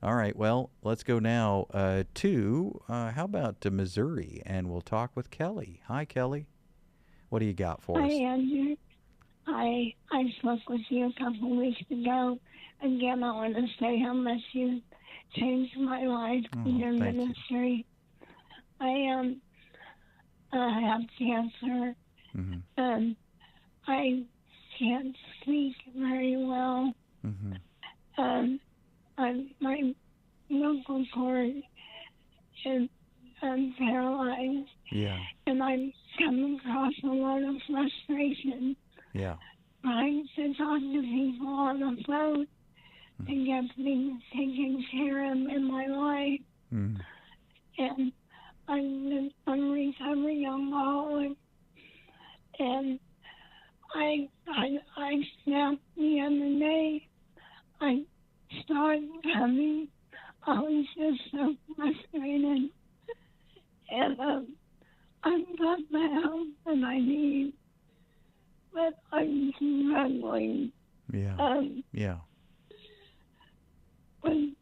All right. Well, let's go now to how about to Missouri, and we'll talk with Kelly. Hi, Kelly. What do you got for Hi, us? Andrew. I spoke with you a couple weeks ago. Again, I want to say how much you changed my life in Oh, your thank you. ministry. I have cancer, Mm-hmm. and I can't speak very well. Mm-hmm. Um, my vocal cord is paralyzed, Yeah. and I'm coming across a lot of frustration Yeah. trying to talk to people on the phone to get things taken care of in my life. Mm-hmm. And I'm recovering alcoholic, and I snapped the other day. I started coming. I was just so frustrated, and I've got the help that I need, but I'm struggling. Yeah. Um, Yeah. when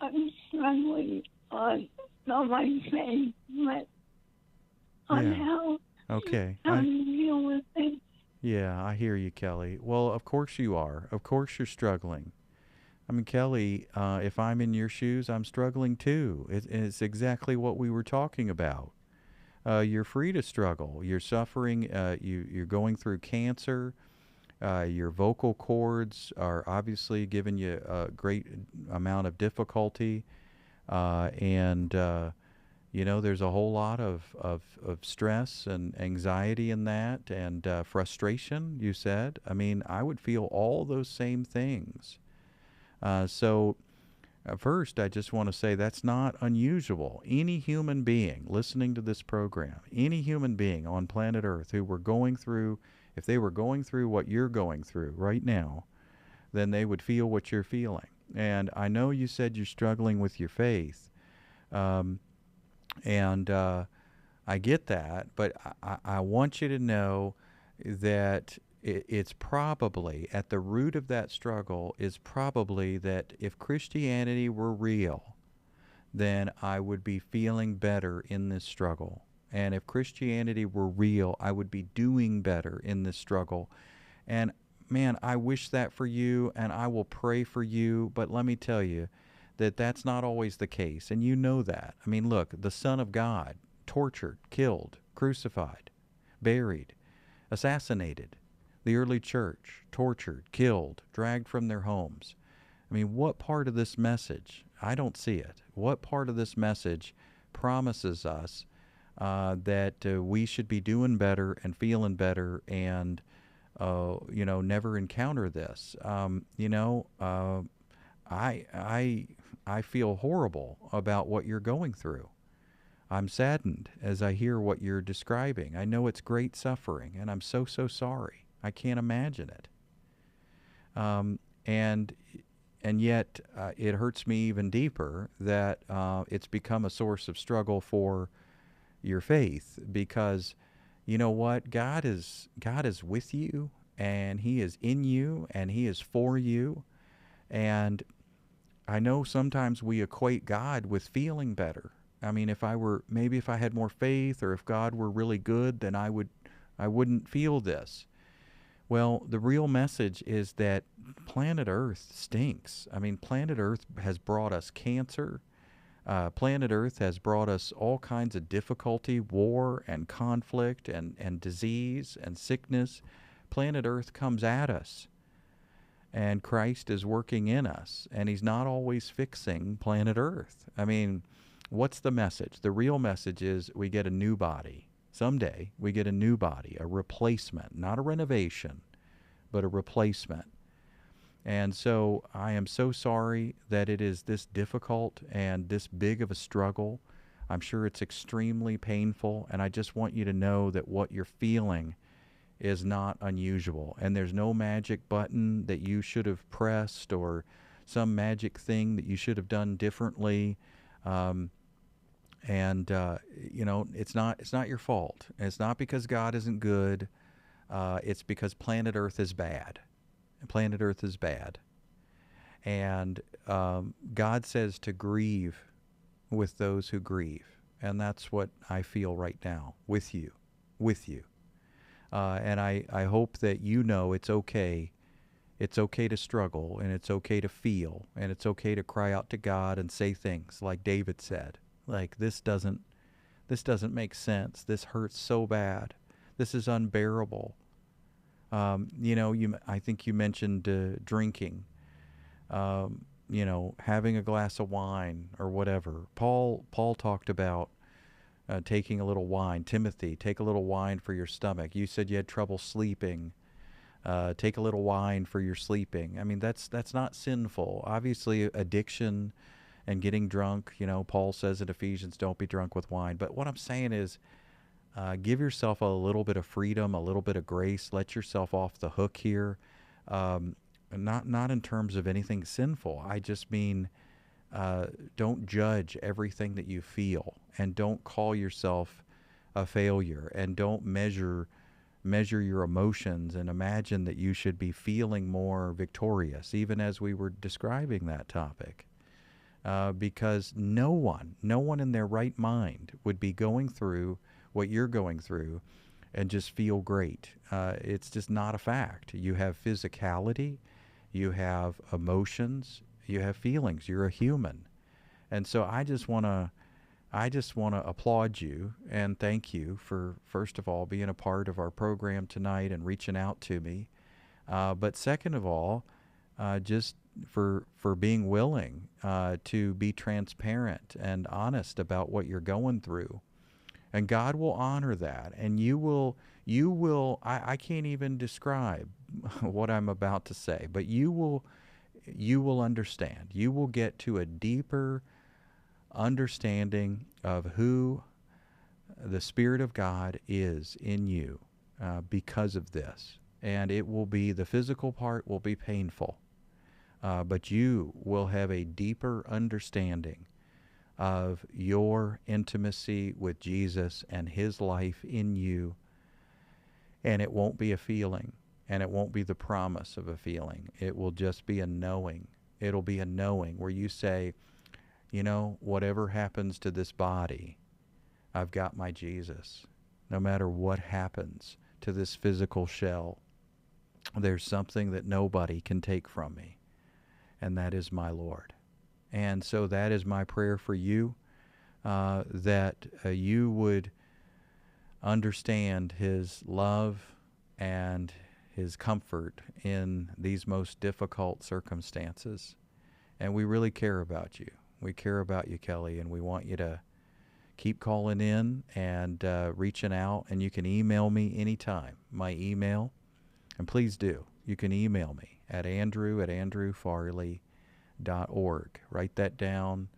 I'm struggling on my faith, but on Yeah. how Okay. to deal with it. Yeah, I hear you, Kelly. Well, of course you are. Of course you're struggling. I mean, Kelly, if I'm in your shoes, I'm struggling too. It's exactly what we were talking about. You're free to struggle. You're suffering. You're going through cancer. Your vocal cords are obviously giving you a great amount of difficulty. And there's a whole lot of stress and anxiety in that, and frustration, you said. I mean, I would feel all those same things. So, first, I just want to say that's not unusual. Any human being listening to this program, any human being on planet Earth who were going through, if they were going through what you're going through right now, then they would feel what you're feeling. And I know you said you're struggling with your faith, um, and I get that, but I want you to know that it's probably at the root of that struggle is probably that if Christianity were real, then I would be feeling better in this struggle. And if Christianity were real, I would be doing better in this struggle. And man, I wish that for you, and I will pray for you. But let me tell you that that's not always the case. And you know that. I mean, look, the Son of God, tortured, killed, crucified, buried, assassinated. The early church, tortured, killed, dragged from their homes. I mean, what part of this message? I don't see it. What part of this message promises us that we should be doing better and feeling better and, never encounter this? I, I, I feel horrible about what you're going through. I'm saddened as I hear what you're describing. I know it's great suffering, and I'm so, so sorry. I can't imagine it. Um, and and yet it hurts me even deeper that it's become a source of struggle for your faith, because you know what, God is with you, and he is in you, and he is for you. And I know sometimes we equate God with feeling better. I mean, if I had more faith, or if God were really good, then I wouldn't feel this. Well, the real message is that planet Earth stinks. I mean, planet Earth has brought us cancer. Planet Earth has brought us all kinds of difficulty, war and conflict and disease and sickness. Planet Earth comes at us, and Christ is working in us, and he's not always fixing planet Earth. I mean, what's the message? The real message is we get a new body. Someday we get a new body, a replacement, not a renovation, but a replacement. And so I am so sorry that it is this difficult and this big of a struggle. I'm sure it's extremely painful, and I just want you to know that what you're feeling is not unusual. And there's no magic button that you should have pressed, or some magic thing that you should have done differently. Um, and it's not your fault. And it's not because God isn't good. It's because planet Earth is bad. Planet Earth is bad. And God says to grieve with those who grieve. And that's what I feel right now with you, with you. And I hope that you know it's okay. It's okay to struggle, and it's okay to feel, and it's okay to cry out to God and say things like David said, like this doesn't make sense. This hurts so bad. This is unbearable. I think you mentioned drinking. Having a glass of wine or whatever. Paul talked about taking a little wine. Timothy, take a little wine for your stomach. You said you had trouble sleeping. Take a little wine for your sleeping. I mean, that's not sinful. Obviously, addiction and getting drunk. Paul says in Ephesians, don't be drunk with wine. But what I'm saying is, give yourself a little bit of freedom, a little bit of grace. Let yourself off the hook here. Not in terms of anything sinful. I just mean don't judge everything that you feel, and don't call yourself a failure, and don't measure your emotions and imagine that you should be feeling more victorious, even as we were describing that topic. Because no one in their right mind would be going through what you're going through and just feel great. It's just not a fact. You have physicality, you have emotions, you have feelings. You're a human. And so I just want to applaud you and thank you for, first of all, being a part of our program tonight and reaching out to me. But second of all, just for being willing to be transparent and honest about what you're going through. And God will honor that. And I can't even describe what I'm about to say, but you will understand. You will get to a deeper understanding of who the Spirit of God is in you because of this. And the physical part will be painful, but you will have a deeper understanding of your intimacy with Jesus and his life in you. And it won't be a feeling, and it won't be the promise of a feeling. It will just be a knowing. It'll be a knowing where you say, whatever happens to this body, I've got my Jesus. No matter what happens to this physical shell, there's something that nobody can take from me, and that is my Lord. And so that is my prayer for you, that you would understand his love and his comfort in these most difficult circumstances. And we really care about you. We care about you, Kelly, and we want you to keep calling in and reaching out. And you can email me anytime. My email, and please do, you can email me at andrew@andrewfarley.org. Write that down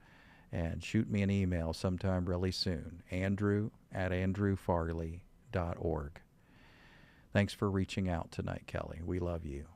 and shoot me an email sometime really soon. andrew@andrewfarley.org. Thanks for reaching out tonight, Kelly. We love you.